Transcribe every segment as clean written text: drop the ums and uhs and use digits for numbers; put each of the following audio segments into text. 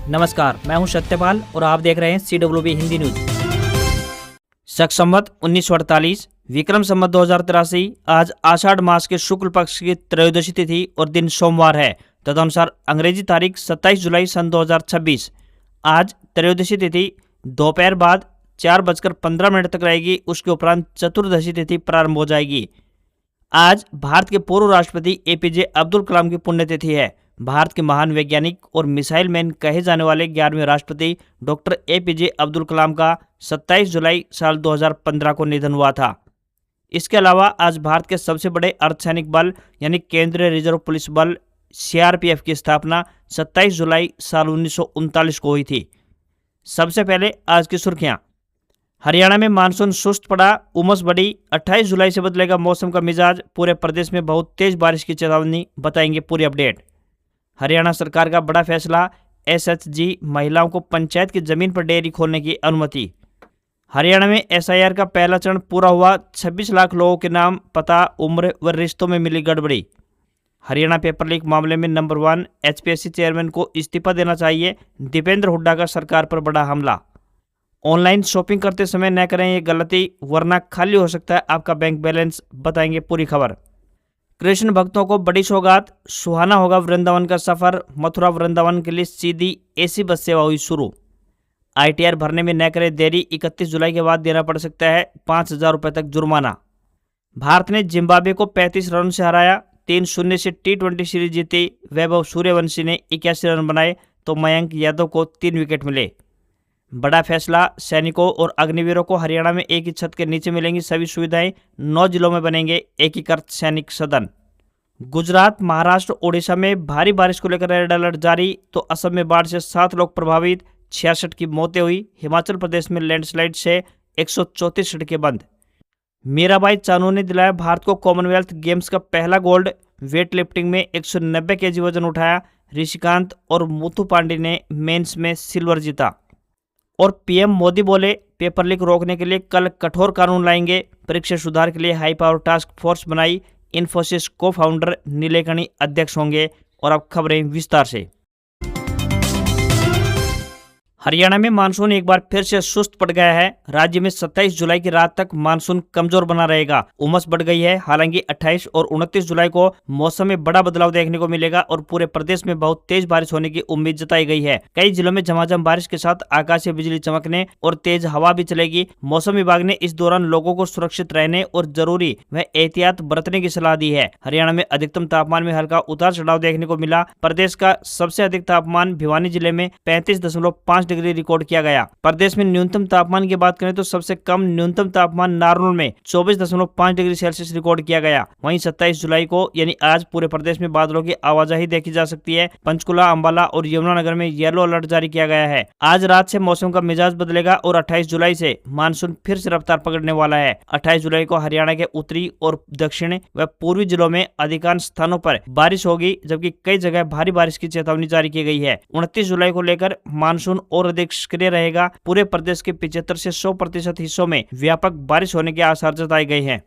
नमस्कार, मैं हूं सत्यपाल और आप देख रहे हैं CWB हिंदी न्यूज। शक संवत 1948 विक्रम संवत 2083 आज आषाढ़ मास के शुक्ल पक्ष की त्रयोदशी तिथि और दिन सोमवार है। तदनुसार अंग्रेजी तारीख 27 जुलाई सन 2026। आज त्रयोदशी तिथि दोपहर बाद 4:15 तक रहेगी। उसके उपरांत चतुर्दशी तिथि प्रारंभ हो जाएगी। आज भारत के पूर्व राष्ट्रपति APJ अब्दुल कलाम की पुण्यतिथि है। भारत के महान वैज्ञानिक और मिसाइल मैन कहे जाने वाले 11वें राष्ट्रपति डॉक्टर APJ अब्दुल कलाम का 27 जुलाई साल 2015 को निधन हुआ था। इसके अलावा आज भारत के सबसे बड़े अर्धसैनिक बल यानी केंद्रीय रिजर्व पुलिस बल CRPF की स्थापना 27 जुलाई साल 1939 को हुई थी। सबसे पहले आज की सुर्खियां। हरियाणा में मानसून सुस्त पड़ा, उमस बढ़ी। 28 जुलाई से बदलेगा मौसम का मिजाज। पूरे प्रदेश में बहुत तेज बारिश की चेतावनी, बताएंगे पूरी अपडेट। हरियाणा सरकार का बड़ा फैसला, SHG महिलाओं को पंचायत की जमीन पर डेयरी खोलने की अनुमति। हरियाणा में SIR का पहला चरण पूरा हुआ। 26 लाख लोगों के नाम, पता, उम्र व रिश्तों में मिली गड़बड़ी। हरियाणा पेपर लीक मामले में नंबर 1 HPSC चेयरमैन को इस्तीफा देना चाहिए। दीपेंद्र हुड्डा का सरकार पर बड़ा हमला। ऑनलाइन शॉपिंग करते समय न करें ये गलती, वरना खाली हो सकता है आपका बैंक बैलेंस, बताएंगे पूरी खबर। कृष्ण भक्तों को बड़ी सौगात, सुहाना होगा वृंदावन का सफर। मथुरा वृंदावन के लिए सीधी AC बस सेवा हुई शुरू। ITR भरने में न करें देरी, 31 जुलाई के बाद देना पड़ सकता है 5,000 रुपये तक जुर्माना। भारत ने जिम्बाब्वे को 35 रन से हराया। 3-0 से T20 सीरीज जीती। वैभव सूर्यवंशी ने 81 रन बनाए तो मयंक यादव को 3 विकेट मिले। बड़ा फैसला, सैनिकों और अग्निवीरों को हरियाणा में एक ही छत के नीचे मिलेंगी सभी सुविधाएं। 9 जिलों में बनेंगे एकीकृत सैनिक सदन। गुजरात, महाराष्ट्र, ओडिशा में भारी बारिश को लेकर रेड अलर्ट जारी। तो असम में बाढ़ से 7 लोग प्रभावित, 66 की मौतें हुई। हिमाचल प्रदेश में लैंडस्लाइड से 134 सड़कें बंद। मीराबाई चानू ने दिलाया भारत को कॉमनवेल्थ गेम्स का पहला गोल्ड। वेट लिफ्टिंग में 190 kg वजन उठाया। ऋषिकांत और मुथु पांडे ने मेंस में सिल्वर जीता। और PM मोदी बोले, पेपर लीक रोकने के लिए कल कठोर कानून लाएंगे। परीक्षा सुधार के लिए हाई पावर टास्क फोर्स बनाई। इन्फोसिस को फाउंडर नीलेकणी अध्यक्ष होंगे। और अब खबरें विस्तार से। हरियाणा में मानसून एक बार फिर से सुस्त पड़ गया है। राज्य में 27 जुलाई की रात तक मानसून कमजोर बना रहेगा। उमस बढ़ गई है। हालांकि 28 और 29 जुलाई को मौसम में बड़ा बदलाव देखने को मिलेगा और पूरे प्रदेश में बहुत तेज बारिश होने की उम्मीद जताई गई है। कई जिलों में झमाझम बारिश के साथ आकाशीय बिजली चमकने और तेज हवा भी चलेगी। मौसम विभाग ने इस दौरान लोगों को सुरक्षित रहने और जरूरी व एहतियात बरतने की सलाह दी है। हरियाणा में अधिकतम तापमान में हल्का उतार चढ़ाव देखने को मिला। प्रदेश का सबसे अधिक तापमान भिवानी जिले में 35.5 डिग्री रिकॉर्ड किया गया। प्रदेश में न्यूनतम तापमान की बात करें तो सबसे कम न्यूनतम तापमान नारनौल में 24.5 डिग्री सेल्सियस रिकॉर्ड किया गया। वहीं 27 जुलाई को यानी आज पूरे प्रदेश में बादलों की आवाजाही देखी जा सकती है। पंचकुला, अंबाला और यमुनानगर में येलो अलर्ट जारी किया गया है। आज रात से मौसम का मिजाज बदलेगा और 28 जुलाई से मानसून फिर से रफ्तार पकड़ने वाला है। 28 जुलाई को हरियाणा के उत्तरी और दक्षिणी व पूर्वी जिलों में अधिकांश स्थानों पर बारिश होगी, जबकि कई जगह भारी बारिश की चेतावनी जारी की गई है। 29 जुलाई को लेकर मानसून और अधिक सक्रिय रहेगा। पूरे प्रदेश के 75 से 100% हिस्सों में व्यापक बारिश होने के आसार जताए गए हैं।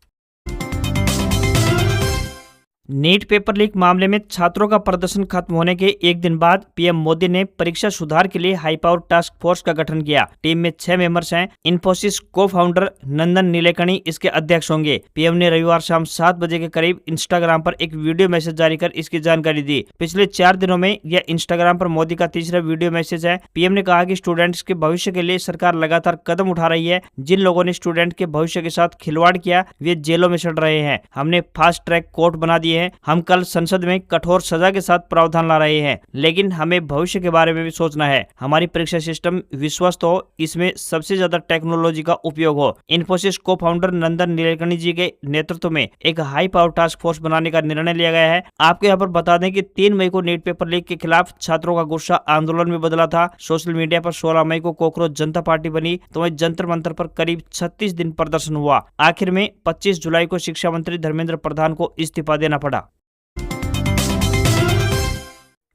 नीट पेपर लीक मामले में छात्रों का प्रदर्शन खत्म होने के एक दिन बाद PM मोदी ने परीक्षा सुधार के लिए हाई पावर टास्क फोर्स का गठन किया। टीम में 6 मेंबर्स हैं। इन्फोसिस को फाउंडर नंदन नीलेकणी इसके अध्यक्ष होंगे। PM ने रविवार शाम 7 बजे के करीब इंस्टाग्राम पर एक वीडियो मैसेज जारी कर इसकी जानकारी दी। पिछले 4 दिनों में यह इंस्टाग्राम पर मोदी का तीसरा वीडियो मैसेज है। PM ने कहा कि स्टूडेंट्स के भविष्य के लिए सरकार लगातार कदम उठा रही है। जिन लोगों ने स्टूडेंट के भविष्य के साथ खिलवाड़ किया वे जेलों में सड़ रहे हैं। हमने फास्ट ट्रैक कोर्ट बना दिए। हम कल संसद में कठोर सजा के साथ प्रावधान ला रहे हैं, लेकिन हमें भविष्य के बारे में भी सोचना है। हमारी परीक्षा सिस्टम विश्वस्त हो, इसमें सबसे ज्यादा टेक्नोलॉजी का उपयोग हो। इन्फोसिस को फाउंडर नंदन नीलेकणी जी के नेतृत्व में एक हाई पावर टास्क फोर्स बनाने का निर्णय लिया गया है। आपको यहाँ पर बता दें कि 3 मई को नीट पेपर लीक के खिलाफ छात्रों का गुस्सा आंदोलन में बदला था। सोशल मीडिया पर 16 मई को कॉकरोच जनता पार्टी बनी तो वहीं जंतर मंतर पर करीब 36 दिन प्रदर्शन हुआ। आखिर में 25 जुलाई को शिक्षा मंत्री धर्मेंद्र प्रधान को इस्तीफा देना पड़ा।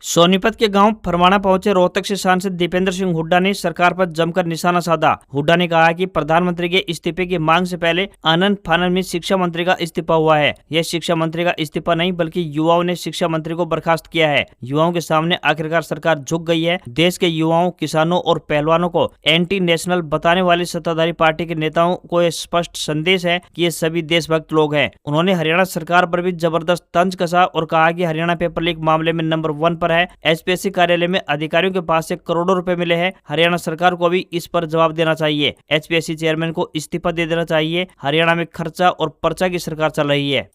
सोनीपत के गांव फरमाना पहुंचे रोहतक से सांसद दीपेंद्र सिंह हुड्डा ने सरकार पर जमकर निशाना साधा। हुड्डा ने कहा कि प्रधानमंत्री के इस्तीफे की मांग से पहले आनंद फानन में शिक्षा मंत्री का इस्तीफा हुआ है। यह शिक्षा मंत्री का इस्तीफा नहीं बल्कि युवाओं ने शिक्षा मंत्री को बर्खास्त किया है। युवाओं के सामने आखिरकार सरकार झुक गई है। देश के युवाओं, किसानों और पहलवानों को एंटी नेशनल बताने वाली सत्ताधारी पार्टी के नेताओं को यह स्पष्ट संदेश है कि ये सभी देशभक्त लोग हैं। उन्होंने हरियाणा सरकार पर भी जबरदस्त तंज कसा और कहा कि हरियाणा पेपर लीक मामले में नंबर 1 पर है। एचपीएससी कार्यालय में अधिकारियों के पास से करोड़ों रुपए मिले हैं। हरियाणा सरकार को भी इस पर जवाब देना चाहिए। एचपीएससी चेयरमैन को इस्तीफा दे देना चाहिए। हरियाणा में खर्चा और पर्चा की सरकार चल रही है।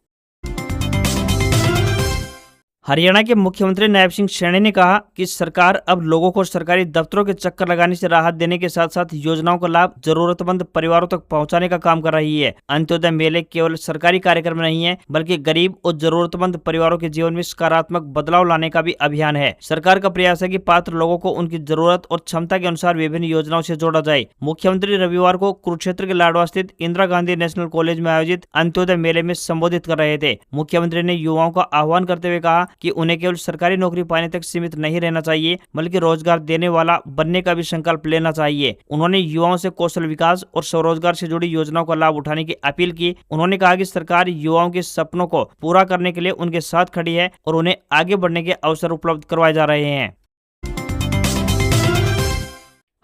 हरियाणा के मुख्यमंत्री नायब सिंह सैनी ने कहा कि सरकार अब लोगों को सरकारी दफ्तरों के चक्कर लगाने से राहत देने के साथ साथ योजनाओं का लाभ जरूरतमंद परिवारों तक पहुंचाने का काम कर रही है। अंत्योदय मेले केवल सरकारी कार्यक्रम नहीं है बल्कि गरीब और जरूरतमंद परिवारों के जीवन में सकारात्मक बदलाव लाने का भी अभियान है। सरकार का प्रयास है कि पात्र लोगों को उनकी जरूरत और क्षमता के अनुसार विभिन्न योजनाओं से जोड़ा जाए। मुख्यमंत्री रविवार को कुरुक्षेत्र के लाडवा स्थित इंदिरा गांधी नेशनल कॉलेज में आयोजित अंत्योदय मेले में संबोधित कर रहे थे। मुख्यमंत्री ने युवाओं का आह्वान करते हुए कहा कि उन्हें केवल सरकारी नौकरी पाने तक सीमित नहीं रहना चाहिए बल्कि रोजगार देने वाला बनने का भी संकल्प लेना चाहिए। उन्होंने युवाओं से कौशल विकास और स्वरोजगार से जुड़ी योजनाओं का लाभ उठाने की अपील की। उन्होंने कहा कि सरकार युवाओं के सपनों को पूरा करने के लिए उनके साथ खड़ी है और उन्हें आगे बढ़ने के अवसर उपलब्ध करवाए जा रहे हैं।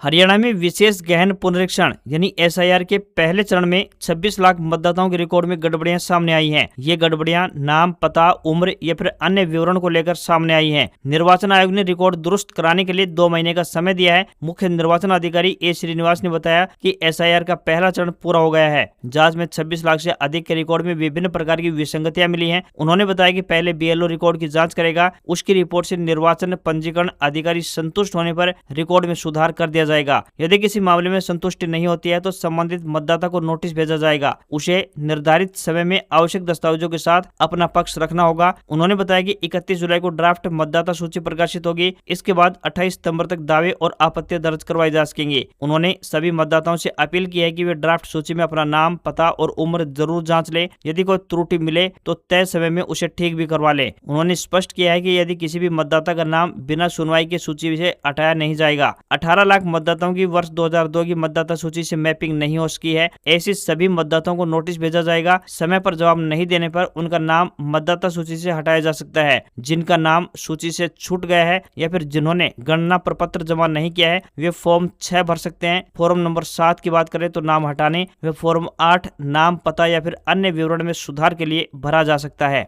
हरियाणा में विशेष गहन पुनरीक्षण यानी एसआईआर के पहले चरण में 26 लाख मतदाताओं के रिकॉर्ड में गड़बड़ियां सामने आई हैं। ये गड़बड़ियां नाम, पता, उम्र या फिर अन्य विवरण को लेकर सामने आई हैं। निर्वाचन आयोग ने रिकॉर्ड दुरुस्त कराने के लिए 2 महीने का समय दिया है। मुख्य निर्वाचन अधिकारी ए श्रीनिवास ने बताया कि एसआईआर का पहला चरण पूरा हो गया है। जांच में 26 लाख से अधिक के रिकॉर्ड में विभिन्न प्रकार की विसंगतियां मिली हैं। उन्होंने बताया कि पहले बीएलओ रिकॉर्ड की जाँच करेगा। उसकी रिपोर्ट से निर्वाचन पंजीकरण अधिकारी संतुष्ट होने पर रिकॉर्ड में सुधार कर दिया जाएगा। यदि किसी मामले में संतुष्टि नहीं होती है तो संबंधित मतदाता को नोटिस भेजा जाएगा। उसे निर्धारित समय में आवश्यक दस्तावेजों के साथ अपना पक्ष रखना होगा। उन्होंने बताया कि 31 जुलाई को ड्राफ्ट मतदाता सूची प्रकाशित होगी। इसके बाद 28 सितंबर तक दावे और आपत्तियां दर्ज करवाई जा सकेंगी। उन्होंने सभी मतदाताओं से अपील की है कि वे ड्राफ्ट सूची में अपना नाम, पता और उम्र जरूर जांच ले। यदि कोई त्रुटि मिले तो तय समय में उसे ठीक भी करवा ले। उन्होंने स्पष्ट किया है कि यदि किसी भी मतदाता का नाम बिना सुनवाई की सूची से हटाया नहीं जाएगा। 18 लाख मतदाताओं की वर्ष 2002 की मतदाता सूची से मैपिंग नहीं हो सकी है। ऐसे सभी मतदाताओं को नोटिस भेजा जाएगा। समय पर जवाब नहीं देने पर उनका नाम मतदाता सूची से हटाया जा सकता है। जिनका नाम सूची से छूट गया है या फिर जिन्होंने गणना प्रपत्र जमा नहीं किया है वे फॉर्म 6 भर सकते हैं। फॉर्म नंबर 7 की बात करें तो नाम हटाने, वे फॉर्म 8 नाम, पता या फिर अन्य विवरण में सुधार के लिए भरा जा सकता है।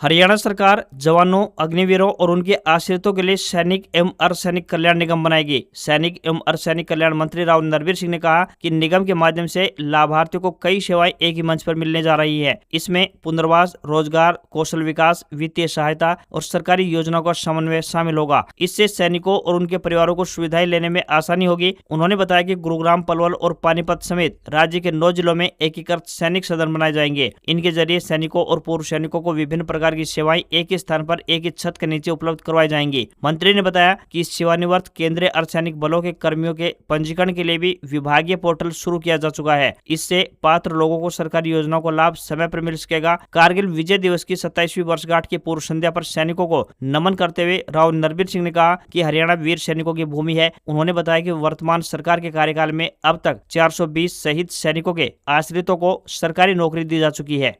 हरियाणा सरकार जवानों, अग्निवीरों और उनके आश्रितों के लिए सैनिक एवं अर्धसैनिक कल्याण निगम बनाएगी। सैनिक एवं अर्धसैनिक कल्याण मंत्री राव नरवीर सिंह ने कहा कि निगम के माध्यम से लाभार्थियों को कई सेवाएं एक ही मंच पर मिलने जा रही है। इसमें पुनर्वास, रोजगार, कौशल विकास, वित्तीय सहायता और सरकारी योजनाओं का समन्वय शामिल होगा। इससे सैनिकों और उनके परिवारों को सुविधाएं लेने में आसानी होगी। उन्होंने बताया कि गुरुग्राम, पलवल और पानीपत समेत राज्य के 9 जिलों में एकीकृत सैनिक सदन बनाए जाएंगे। इनके जरिए सैनिकों और पूर्व सैनिकों को विभिन्न प्रकार की सेवाएं एक ही स्थान पर एक ही छत के नीचे उपलब्ध करवाई जाएंगी। मंत्री ने बताया कि सेवानिवृत्त केंद्रीय अर्धसैनिक बलों के कर्मियों के पंजीकरण के लिए भी विभागीय पोर्टल शुरू किया जा चुका है। इससे पात्र लोगों को सरकारी योजनाओं का लाभ समय पर मिल सकेगा। कारगिल विजय दिवस की 27वीं वर्षगांठ की पूर्व संध्या पर सैनिकों को नमन करते हुए राव नरवीर सिंह ने कहा कि हरियाणा वीर सैनिकों की भूमि है। उन्होंने बताया कि वर्तमान सरकार के कार्यकाल में अब तक 420 शहीद सैनिकों के आश्रितों को सरकारी नौकरी दी जा चुकी है।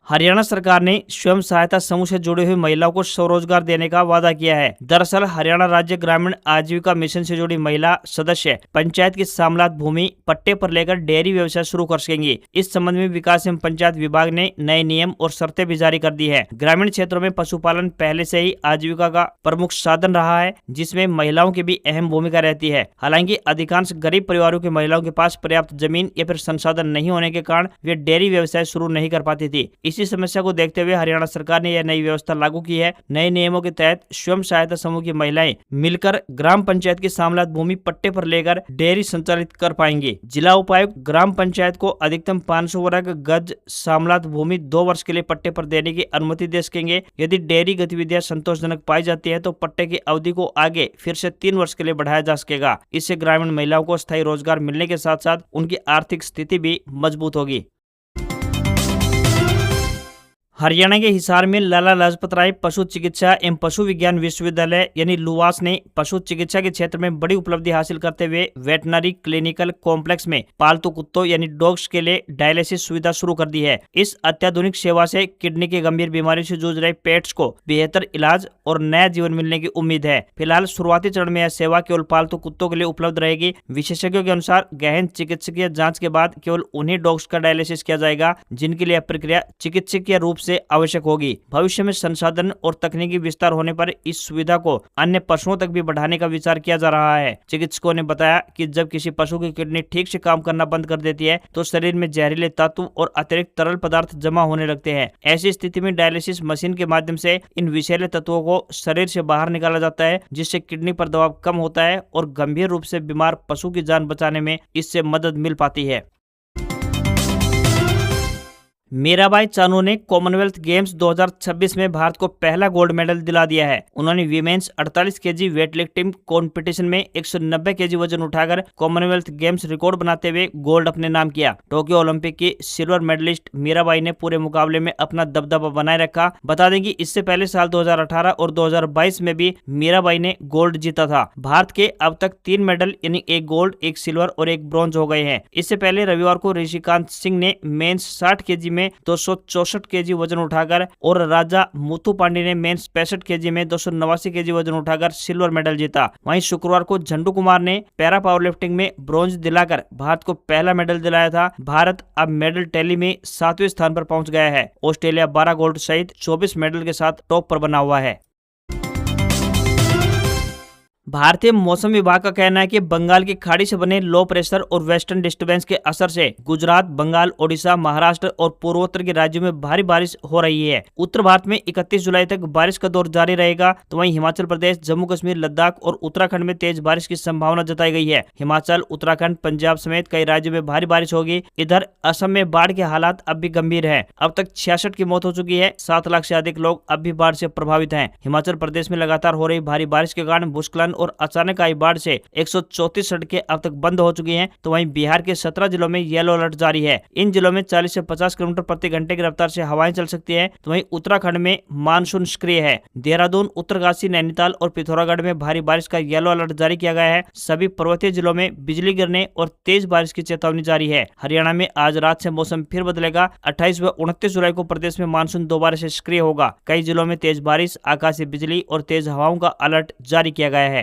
हरियाणा सरकार ने स्वयं सहायता समूह से जुड़ी हुई महिलाओं को स्वरोजगार देने का वादा किया है। दरअसल हरियाणा राज्य ग्रामीण आजीविका मिशन से जुड़ी महिला सदस्य पंचायत की सामलात भूमि पट्टे पर लेकर डेयरी व्यवसाय शुरू कर सकेंगी। इस संबंध में विकास एवं पंचायत विभाग ने नए नियम और शर्तें भी जारी कर दी है। ग्रामीण क्षेत्रों में पशुपालन पहले से ही आजीविका का प्रमुख साधन रहा है, जिसमें महिलाओं की भी अहम भूमिका रहती है। हालांकि अधिकांश गरीब परिवारों की महिलाओं के पास पर्याप्त जमीन या फिर संसाधन नहीं होने के कारण वे डेयरी व्यवसाय शुरू नहीं कर पाती थी। इसी समस्या को देखते हुए हरियाणा सरकार ने यह नई व्यवस्था लागू की है। नए नियमों के तहत स्वयं सहायता समूह की महिलाएं मिलकर ग्राम पंचायत की सामलात भूमि पट्टे पर लेकर डेयरी संचालित कर पाएंगे। जिला उपायुक्त ग्राम पंचायत को अधिकतम 500 वर्ग गज सामलात भूमि 2 वर्ष के लिए पट्टे पर देने की अनुमति दे सकेंगे। यदि डेयरी गतिविधियां संतोषजनक पाई जाती है तो पट्टे की अवधि को आगे फिर से 3 वर्ष के लिए बढ़ाया जा सकेगा। इससे ग्रामीण महिलाओं को स्थायी रोजगार मिलने के साथ साथ उनकी आर्थिक स्थिति भी मजबूत होगी। हरियाणा के हिसार में लाला लाजपत राय पशु चिकित्सा एवं पशु विज्ञान विश्वविद्यालय यानी लुवास ने पशु चिकित्सा के क्षेत्र में बड़ी उपलब्धि हासिल करते हुए वेटनरी क्लिनिकल कॉम्प्लेक्स में पालतू कुत्तों यानी डॉग्स के लिए डायलिसिस सुविधा शुरू कर दी है। इस अत्याधुनिक सेवा से किडनी की गंभीर बीमारी से जूझ रहे पेट्स को बेहतर इलाज और नया जीवन मिलने की उम्मीद है। फिलहाल शुरुआती चरण में यह सेवा केवल पालतू कुत्तों के लिए उपलब्ध रहेगी। विशेषज्ञों के अनुसार गहन चिकित्सकीय जाँच के बाद केवल उन्हीं डॉग्स का डायलिसिस किया जाएगा जिनके लिए प्रक्रिया चिकित्सकीय रूप से आवश्यक होगी। भविष्य में संसाधन और तकनीकी विस्तार होने पर इस सुविधा को अन्य पशुओं तक भी बढ़ाने का विचार किया जा रहा है। चिकित्सकों ने बताया कि जब किसी पशु की किडनी ठीक से काम करना बंद कर देती है तो शरीर में जहरीले तत्व और अतिरिक्त तरल पदार्थ जमा होने लगते हैं। ऐसी स्थिति में डायलिसिस मशीन के माध्यम से इन विषैले तत्वों को शरीर से बाहर निकाला जाता है, जिससे किडनी पर दबाव कम होता है और गंभीर रूप से बीमार पशु की जान बचाने में इससे मदद मिल पाती है। मीराबाई चानू ने कॉमनवेल्थ गेम्स 2026 में भारत को पहला गोल्ड मेडल दिला दिया है। उन्होंने women's 48 KG weight lifting competition में 190 केजी वजन उठाकर कॉमनवेल्थ गेम्स रिकॉर्ड बनाते हुए गोल्ड अपने नाम किया। टोक्यो ओलंपिक की सिल्वर मेडलिस्ट मीराबाई ने पूरे मुकाबले में अपना दबदबा बनाए रखा। बता दें कि इससे पहले साल 2018 और 2022 में भी मीराबाई ने गोल्ड जीता था। भारत के अब तक 3 मेडल यानी 1 गोल्ड, 1 सिल्वर और 1 ब्रॉन्ज हो गए हैं। इससे पहले रविवार को ऋषिकांत सिंह ने मेंस 60 केजी में 264 केजी वजन उठाकर और राजा मुथु पांडे ने मेंस 65 केजी में 289 केजी वजन उठाकर सिल्वर मेडल जीता। वहीं शुक्रवार को झंडू कुमार ने पैरा पावर लिफ्टिंग में ब्रॉन्ज दिलाकर भारत को पहला मेडल दिलाया था। भारत अब मेडल टैली में 7वें स्थान पर पहुंच गया है। ऑस्ट्रेलिया 12 गोल्ड सहित 24 मेडल के साथ टॉप पर बना हुआ है। भारतीय मौसम विभाग का कहना है कि बंगाल की खाड़ी से बने लो प्रेशर और वेस्टर्न डिस्टर्बेंस के असर से गुजरात, बंगाल, ओडिशा, महाराष्ट्र और पूर्वोत्तर के राज्यों में भारी बारिश हो रही है। उत्तर भारत में 31 जुलाई तक बारिश का दौर जारी रहेगा, तो वहीं हिमाचल प्रदेश, जम्मू कश्मीर, लद्दाख और उत्तराखंड में तेज बारिश की संभावना जताई गई है। हिमाचल, उत्तराखंड, पंजाब समेत कई राज्यों में भारी बारिश होगी। इधर असम में बाढ़ के हालात अब भी गंभीर है। अब तक 66 की मौत हो चुकी है। 7 लाख से अधिक लोग अब भी बाढ़ से प्रभावित हैं। हिमाचल प्रदेश में लगातार हो रही भारी बारिश के कारण भूस्खलन और अचानक आई बाढ़ से 134 सड़कें अब तक बंद हो चुकी हैं। तो वहीं बिहार के 17 जिलों में येलो अलर्ट जारी है। इन जिलों में 40 से 50 किलोमीटर प्रति घंटे की रफ्तार से हवाएं चल सकती हैं। तो वहीं उत्तराखंड में मानसून सक्रिय है। देहरादून, उत्तरकाशी, नैनीताल और पिथौरागढ़ में भारी बारिश का येलो अलर्ट जारी किया गया है। सभी पर्वतीय जिलों में बिजली गिरने और तेज बारिश की चेतावनी जारी है। हरियाणा में आज रात से मौसम फिर बदलेगा। 28 व 29 जुलाई को प्रदेश में मानसून दोबारा से सक्रिय होगा। कई जिलों में तेज बारिश, आकाशीय बिजली और तेज हवाओं का अलर्ट जारी किया गया है।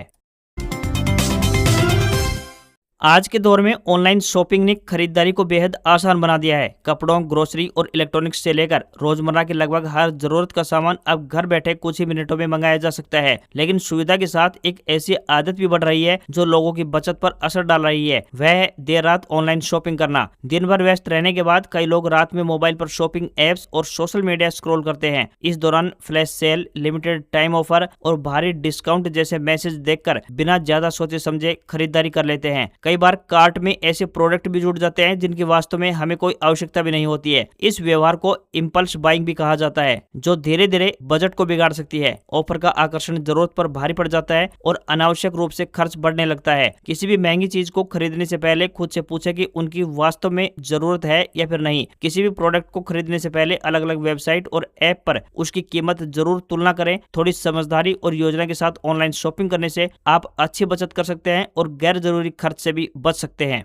आज के दौर में ऑनलाइन शॉपिंग ने खरीदारी को बेहद आसान बना दिया है। कपड़ों, ग्रोसरी और इलेक्ट्रॉनिक्स से लेकर रोजमर्रा के लगभग हर जरूरत का सामान अब घर बैठे कुछ ही मिनटों में मंगाया जा सकता है। लेकिन सुविधा के साथ एक ऐसी आदत भी बढ़ रही है जो लोगों की बचत पर असर डाल रही है। वह है देर रात ऑनलाइन शॉपिंग करना। दिन भर व्यस्त रहने के बाद कई लोग रात में मोबाइल पर शॉपिंग एप्स और सोशल मीडिया स्क्रॉल करते हैं। इस दौरान flash sale, limited time offer और भारी डिस्काउंट जैसे मैसेज देखकर बिना ज्यादा सोचे समझे खरीदारी कर लेते हैं। कई बार कार्ट में ऐसे प्रोडक्ट भी जुड़ जाते हैं जिनकी वास्तव में हमें कोई आवश्यकता भी नहीं होती है। इस व्यवहार को इंपल्स बाइंग भी कहा जाता है, जो धीरे धीरे बजट को बिगाड़ सकती है। ऑफर का आकर्षण जरूरत पर भारी पड़ जाता है और अनावश्यक रूप से खर्च बढ़ने लगता है। किसी भी महंगी चीज को खरीदने से पहले खुद से पूछे कि उनकी वास्तव में जरूरत है या फिर नहीं। किसी भी प्रोडक्ट को खरीदने से पहले अलग अलग वेबसाइट और ऐप पर उसकी कीमत जरूर तुलना करें। थोड़ी समझदारी और योजना के साथ ऑनलाइन शॉपिंग करने से आप अच्छी बचत कर सकते हैं और गैर जरूरी खर्च से भी बच सकते हैं।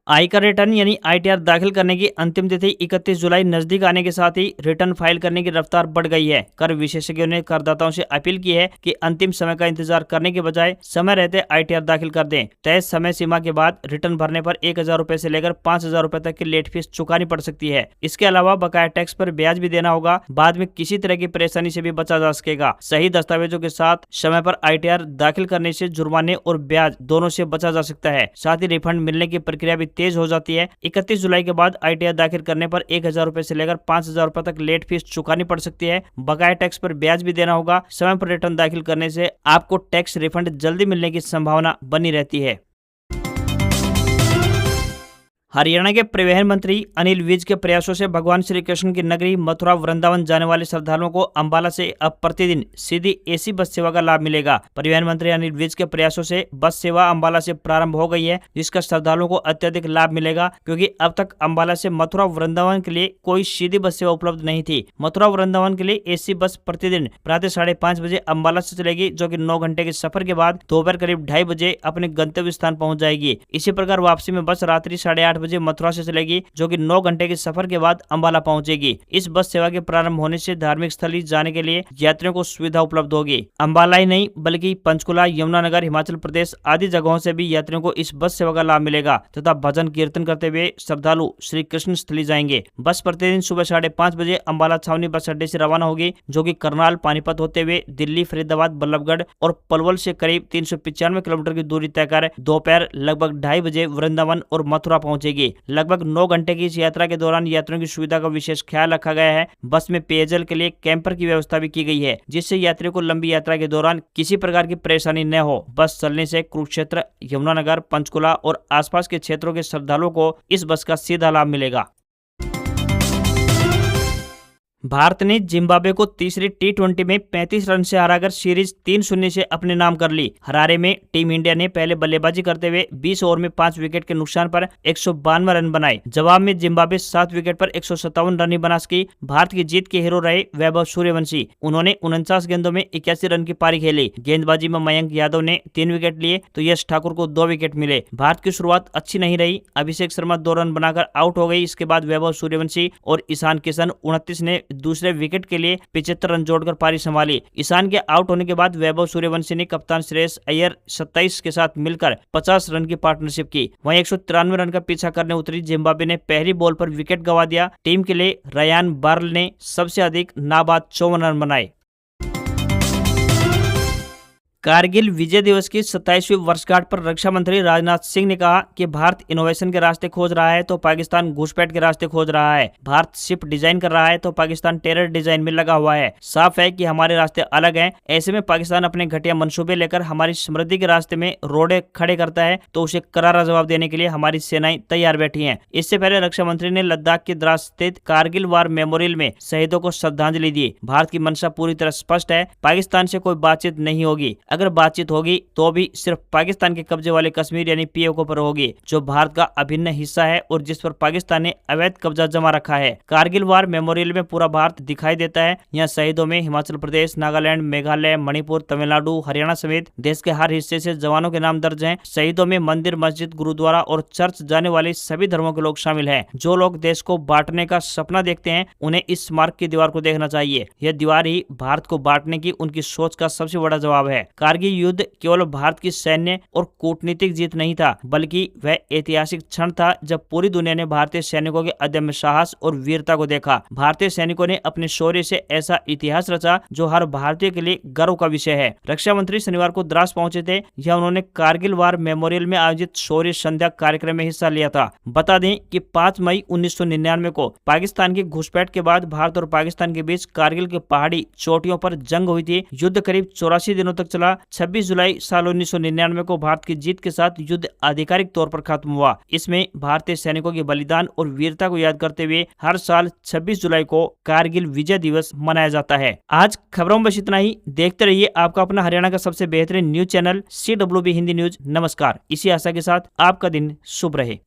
आयकर रिटर्न यानी आईटीआर दाखिल करने की अंतिम तिथि 31 जुलाई नजदीक आने के साथ ही रिटर्न फाइल करने की रफ्तार बढ़ गई है। कर विशेषज्ञों ने करदाताओं से अपील की है कि अंतिम समय का इंतजार करने के बजाय समय रहते आईटीआर दाखिल कर दें। तय समय सीमा के बाद रिटर्न भरने पर 1000 रुपए से लेकर 5000 रुपए तक की लेट फीस चुकानी पड़ सकती है। इसके अलावा बकाया टैक्स पर ब्याज भी देना होगा। बाद में किसी तरह की परेशानी से भी बचा जा सकेगा। सही दस्तावेजों के साथ समय पर आईटीआर दाखिल करने से जुर्माने और ब्याज दोनों से बचा जा सकता है। साथ ही रिफंड मिलने की प्रक्रिया भी तेज हो जाती है। 31 जुलाई के बाद आईटीआर दाखिल करने पर 1000 रुपए से लेकर 5000 रुपए तक लेट फीस चुकानी पड़ सकती है। बकाया टैक्स पर ब्याज भी देना होगा। समय पर रिटर्न दाखिल करने से आपको टैक्स रिफंड जल्दी मिलने की संभावना बनी रहती है। हरियाणा के परिवहन मंत्री अनिल विज के प्रयासों से भगवान श्री कृष्ण की नगरी मथुरा वृंदावन जाने वाले श्रद्धालुओं को अंबाला से अब प्रतिदिन सीधी एसी बस सेवा का लाभ मिलेगा। परिवहन मंत्री अनिल विज के प्रयासों से बस सेवा अंबाला से प्रारंभ हो गई है, जिसका श्रद्धालुओं को अत्यधिक लाभ मिलेगा, क्योंकि अब तक अंबाला से मथुरा वृंदावन के लिए कोई सीधी बस सेवा उपलब्ध नहीं थी। मथुरा वृंदावन के लिए एसी बस प्रतिदिन प्रातः 5:30 बजे अंबाला से चलेगी, जो कि 9 घंटे के सफर के बाद दोपहर करीब 2:30 बजे अपने गंतव्य स्थान पहुंच जाएगी। इसी प्रकार वापसी में बस रात्रि 8:30 बजे मथुरा से चलेगी, जो कि 9 घंटे के सफर के बाद अंबाला पहुंचेगी। इस बस सेवा के प्रारंभ होने से धार्मिक स्थल जाने के लिए यात्रियों को सुविधा उपलब्ध होगी। अंबाला ही नहीं बल्कि पंचकुला, यमुनानगर, हिमाचल प्रदेश आदि जगहों से भी यात्रियों को इस बस सेवा का लाभ मिलेगा तथा भजन कीर्तन करते हुए श्रद्धालु श्री कृष्ण स्थली जाएंगे। बस प्रतिदिन सुबह 5:30 बजे अंबाला छावनी बस अड्डे से रवाना होगी, जो कि करनाल, पानीपत होते हुए दिल्ली, फरीदाबाद, बल्लभगढ़ और पलवल से करीब 395 किलोमीटर की दूरी तय कर दोपहर लगभग 2:30 बजे वृंदावन और मथुरा पहुंचेगी। लगभग 9 घंटे की इस यात्रा के दौरान यात्रियों की सुविधा का विशेष ख्याल रखा गया है। बस में पेयजल के लिए कैंपर की व्यवस्था भी की गई है, जिससे यात्रियों को लंबी यात्रा के दौरान किसी प्रकार की परेशानी न हो। बस चलने से कुरुक्षेत्र, यमुनानगर, पंचकुला और आसपास के क्षेत्रों के श्रद्धालुओं को इस बस का सीधा लाभ मिलेगा। भारत ने जिम्बाब्वे को तीसरी T20 में 35 रन से हराकर सीरीज 3-0 से अपने नाम कर ली। हरारे में टीम इंडिया ने पहले बल्लेबाजी करते हुए 20 ओवर में 5 विकेट के नुकसान पर 152 रन बनाए। जवाब में जिम्बाब्वे 7 विकेट पर 157 रन ही बना सकी। भारत की जीत के हीरो रहे वैभव सूर्यवंशी। उन्होंने 49 गेंदों में 81 रन की पारी खेली। गेंदबाजी में मयंक यादव ने 3 विकेट लिए तो यश ठाकुर को 2 विकेट मिले। भारत की शुरुआत अच्छी नहीं रही। अभिषेक शर्मा 2 रन बनाकर आउट हो गई। इसके बाद वैभव सूर्यवंशी और ईशान किशन 29 ने दूसरे विकेट के लिए 75 रन जोड़कर पारी संभाली। ईशान के आउट होने के बाद वैभव सूर्यवंशी ने कप्तान श्रेयस अय्यर 27 के साथ मिलकर 50 रन की पार्टनरशिप की। वहीं 193 रन का पीछा करने उतरी जिम्बाब्वे ने पहली बॉल पर विकेट गंवा दिया। टीम के लिए रयान बार्ल ने सबसे अधिक नाबाद 54 रन बनाए। कारगिल विजय दिवस की 27वीं वर्षगांठ पर रक्षा मंत्री राजनाथ सिंह ने कहा कि भारत इनोवेशन के रास्ते खोज रहा है तो पाकिस्तान घुसपैठ के रास्ते खोज रहा है। भारत शिप डिजाइन कर रहा है तो पाकिस्तान टेरर डिजाइन में लगा हुआ है। साफ है कि हमारे रास्ते अलग हैं। ऐसे में पाकिस्तान अपने घटिया मंसूबे लेकर हमारी समृद्धि के रास्ते में रोड़े खड़े करता है तो उसे करारा जवाब देने के लिए हमारी सेनाएं तैयार बैठी हैं। इससे पहले रक्षा मंत्री ने लद्दाख के द्रास स्थित कारगिल वार मेमोरियल में शहीदों को श्रद्धांजलि दी। भारत की मंशा पूरी तरह स्पष्ट है, पाकिस्तान से कोई बातचीत नहीं होगी। अगर बातचीत होगी तो भी सिर्फ पाकिस्तान के कब्जे वाले कश्मीर यानी POK पर होगी, जो भारत का अभिन्न हिस्सा है और जिस पर पाकिस्तान ने अवैध कब्जा जमा रखा है। कारगिल वार मेमोरियल में पूरा भारत दिखाई देता है। यहाँ शहीदों में हिमाचल प्रदेश, नागालैंड, मेघालय, मणिपुर, तमिलनाडु, हरियाणा समेत देश के हर हिस्से से जवानों के नाम दर्ज हैं। शहीदों में मंदिर, मस्जिद, गुरुद्वारा और चर्च जाने वाले सभी धर्मों के लोग शामिल हैं। जो लोग देश को बांटने का सपना देखते हैं उन्हें इस स्मारक की दीवार को देखना चाहिए। यह दीवार ही भारत को बांटने की उनकी सोच का सबसे बड़ा जवाब है। कारगिल युद्ध केवल भारत की सैन्य और कूटनीतिक जीत नहीं था, बल्कि वह ऐतिहासिक क्षण था जब पूरी दुनिया ने भारतीय सैनिकों के अदम्य साहस और वीरता को देखा। भारतीय सैनिकों ने अपने शौर्य से ऐसा इतिहास रचा जो हर भारतीय के लिए गर्व का विषय है। रक्षा मंत्री शनिवार को द्रास पहुंचे थे। यह उन्होंने कारगिल वार मेमोरियल में आयोजित शौर्य संध्या कार्यक्रम में हिस्सा लिया था। बता दें कि 5 मई 1999 को पाकिस्तान की घुसपैठ के बाद भारत और पाकिस्तान के बीच कारगिल के पहाड़ी चोटियों पर जंग हुई थी। युद्ध करीब 84 दिनों तक चला। 26 जुलाई साल 1999 को भारत की जीत के साथ युद्ध आधिकारिक तौर पर खत्म हुआ। इसमें भारतीय सैनिकों के बलिदान और वीरता को याद करते हुए हर साल 26 जुलाई को कारगिल विजय दिवस मनाया जाता है। आज खबरों में बस इतना ही। देखते रहिए आपका अपना हरियाणा का सबसे बेहतरीन news channel CWB Hindi news. नमस्कार। इसी आशा के साथ आपका दिन शुभ रहे।